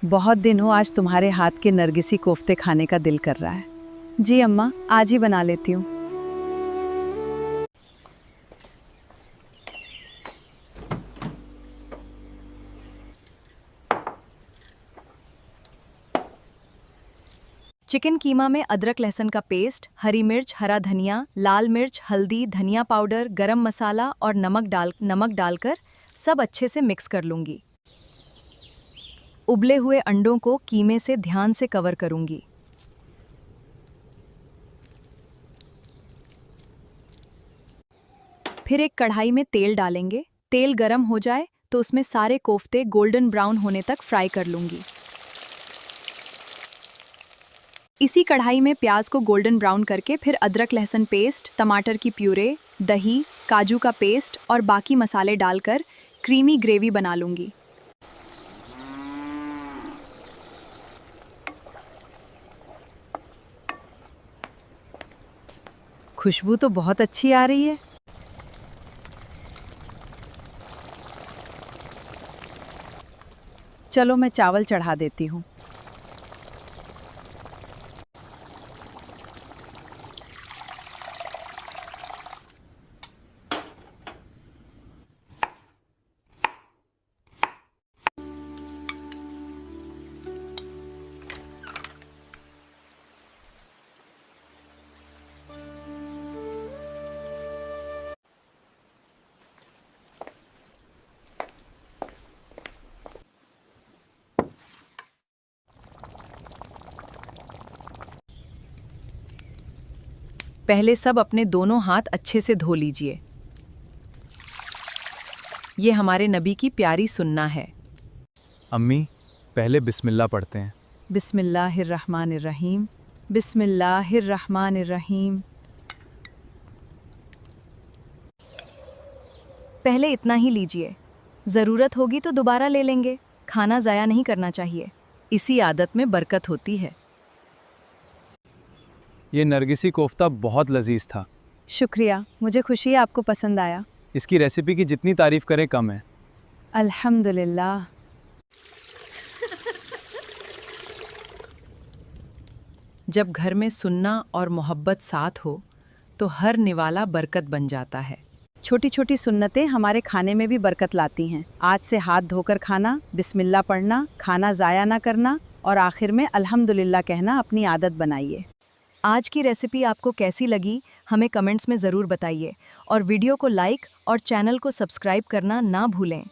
बहुत दिन हो, आज तुम्हारे हाथ के नरगिसी कोफ्ते खाने का दिल कर रहा है। जी अम्मा, आज ही बना लेती हूँ। चिकन कीमा में अदरक लहसुन का पेस्ट, हरी मिर्च, हरा धनिया, लाल मिर्च, हल्दी, धनिया पाउडर, गरम मसाला और नमक डालकर सब अच्छे से मिक्स कर लूँगी। उबले हुए अंडों को कीमे से ध्यान से कवर करूँगी। फिर एक कढ़ाई में तेल डालेंगे। तेल गरम हो जाए तो उसमें सारे कोफ्ते गोल्डन ब्राउन होने तक फ्राई कर लूँगी। इसी कढ़ाई में प्याज को गोल्डन ब्राउन करके फिर अदरक लहसुन पेस्ट, टमाटर की प्यूरे, दही, काजू का पेस्ट और बाकी मसाले डालकर क्रीमी ग्रेवी बना लूँगी। खुशबू तो बहुत अच्छी आ रही है। चलो मैं चावल चढ़ा देती हूँ। पहले सब अपने दोनों हाथ अच्छे से धो लीजिए। ये हमारे नबी की प्यारी सुन्ना है। अम्मी, पहले बिस्मिल्लाह पढ़ते हैं। बिस्मिल्लाहिर्रहमानिर्रहीम, बिस्मिल्लाहिर्रहमानिर्रहीम। पहले इतना ही लीजिए, ज़रूरत होगी तो दोबारा ले लेंगे। खाना ज़ाया नहीं करना चाहिए। इसी आदत में बरकत होती है। ये नरगिसी कोफ्ता बहुत लजीज था। शुक्रिया, मुझे खुशी है आपको पसंद आया। इसकी रेसिपी की जितनी तारीफ़ करें कम है। अल्हम्दुलिल्लाह। जब घर में सुन्ना और मोहब्बत साथ हो तो हर निवाला बरकत बन जाता है। छोटी छोटी सुन्नतें हमारे खाने में भी बरकत लाती हैं। आज से हाथ धोकर खाना, बिस्मिल्लाह पढ़ना, खाना ज़ाया ना करना और आखिर में अल्हम्दुलिल्लाह कहना अपनी आदत बनाइए। आज की रेसिपी आपको कैसी लगी हमें कमेंट्स में ज़रूर बताइए और वीडियो को लाइक और चैनल को सब्सक्राइब करना ना भूलें।